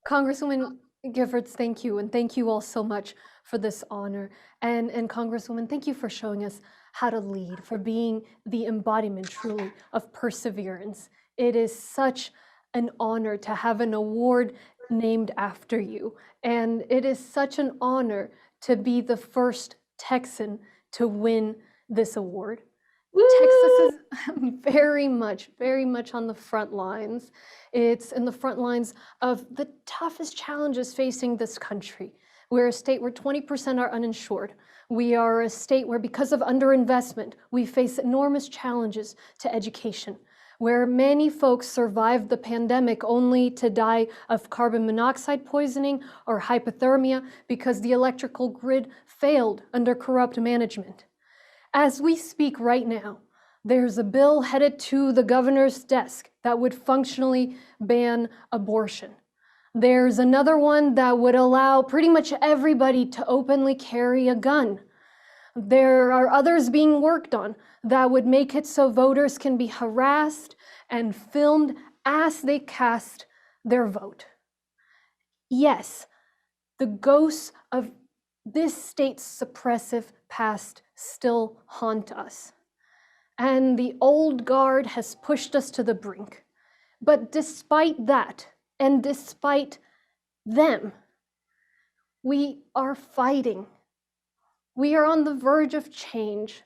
Congresswoman Giffords, thank you, and thank you all so much for this honor. And Congresswoman, thank you for showing us how to lead, for being the embodiment truly of perseverance. It is such an honor to have an award named after you, and it is such an honor to be the first Texan to win this award. Texas is very much on the front lines. It's in the front lines of the toughest challenges facing this country. We're a state where 20% are uninsured. We are a state where, because of underinvestment, we face enormous challenges to education, where many folks survived the pandemic only to die of carbon monoxide poisoning or hypothermia because the electrical grid failed under corrupt management. As we speak right now, there's a bill headed to the governor's desk that would functionally ban abortion. There's another one that would allow pretty much everybody to openly carry a gun. There are others being worked on that would make it so voters can be harassed and filmed as they cast their vote. Yes, the ghosts of this state's suppressive past still haunt us. And the old guard has pushed us to the brink. But despite that, and despite them, we are fighting. We are on the verge of change.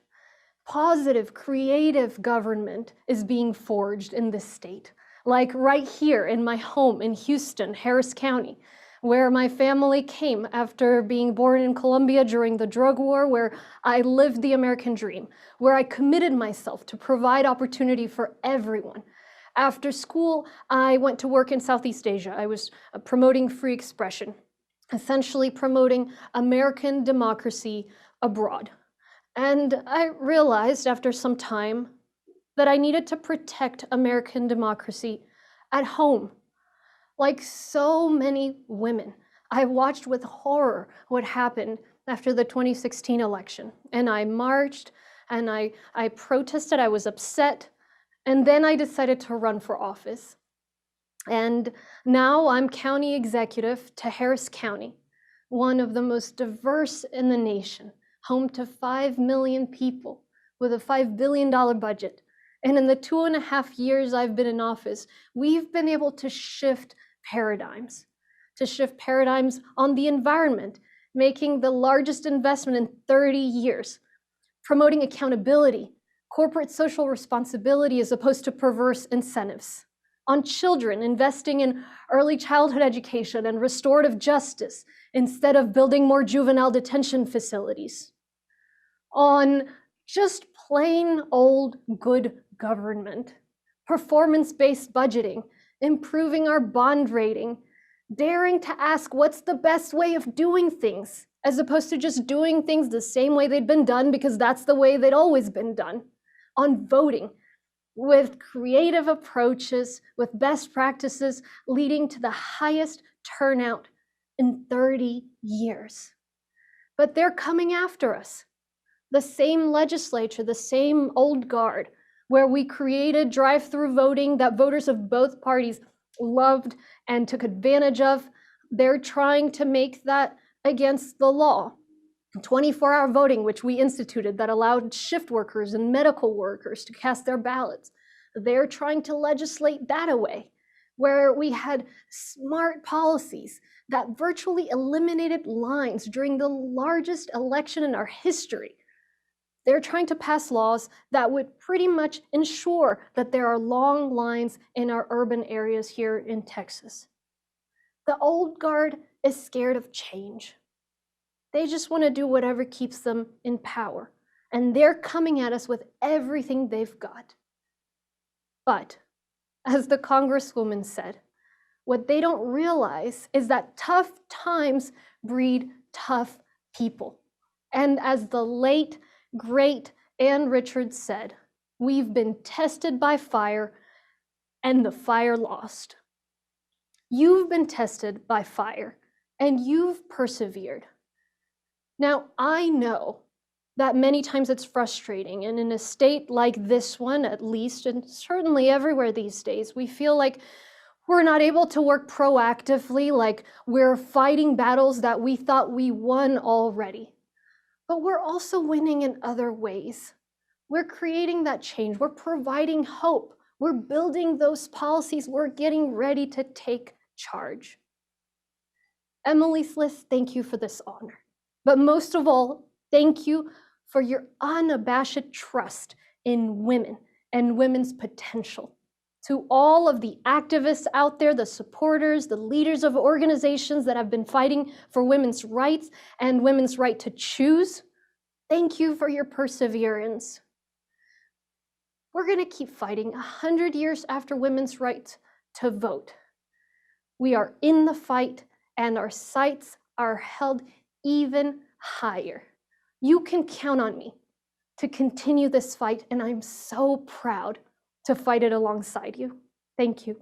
Positive, creative government is being forged in this state. Like right here in my home in Houston, Harris County, where my family came after being born in Colombia during the drug war, where I lived the American dream, where I committed myself to provide opportunity for everyone. After school, I went to work in Southeast Asia. I was promoting free expression, essentially promoting American democracy abroad. And I realized after some time that I needed to protect American democracy at home. Like so many women, I watched with horror what happened after the 2016 election. And I marched and I protested, I was upset, and then I decided to run for office. And now I'm county executive to Harris County, one of the most diverse in the nation, home to 5 million people with a $5 billion budget. And in the 2.5 years I've been in office, we've been able to shift paradigms on the environment, making the largest investment in 30 years, promoting accountability, corporate social responsibility as opposed to perverse incentives, on children, investing in early childhood education and restorative justice instead of building more juvenile detention facilities, on just plain old good government, performance-based budgeting, improving our bond rating, daring to ask what's the best way of doing things, as opposed to just doing things the same way they'd been done because that's the way they'd always been done, on voting, with creative approaches, with best practices leading to the highest turnout in 30 years. But they're coming after us. The same legislature, the same old guard, where we created drive-through voting that voters of both parties loved and took advantage of. They're trying to make that against the law. 24-hour voting, which we instituted, that allowed shift workers and medical workers to cast their ballots. They're trying to legislate that away, where we had smart policies that virtually eliminated lines during the largest election in our history. They're trying to pass laws that would pretty much ensure that there are long lines in our urban areas here in Texas. The old guard is scared of change. They just want to do whatever keeps them in power, and they're coming at us with everything they've got. But, as the Congresswoman said, what they don't realize is that tough times breed tough people. And as the late, great Ann Richards said, we've been tested by fire, and the fire lost. You've been tested by fire, and you've persevered. Now, I know that many times it's frustrating, and in a state like this one, at least, and certainly everywhere these days, we feel like We're not able to work proactively, like we're fighting battles that we thought we won already. But we're also winning in other ways. We're creating that change. We're providing hope. We're building those policies. We're getting ready to take charge. Emily Sliss, thank you for this honor. But most of all, thank you for your unabashed trust in women and women's potential. To all of the activists out there, the supporters, the leaders of organizations that have been fighting for women's rights and women's right to choose, thank you for your perseverance. We're going to keep fighting 100 years after women's right to vote. We are in the fight, and our sights are held even higher. You can count on me to continue this fight, and I'm so proud to fight it alongside you. Thank you.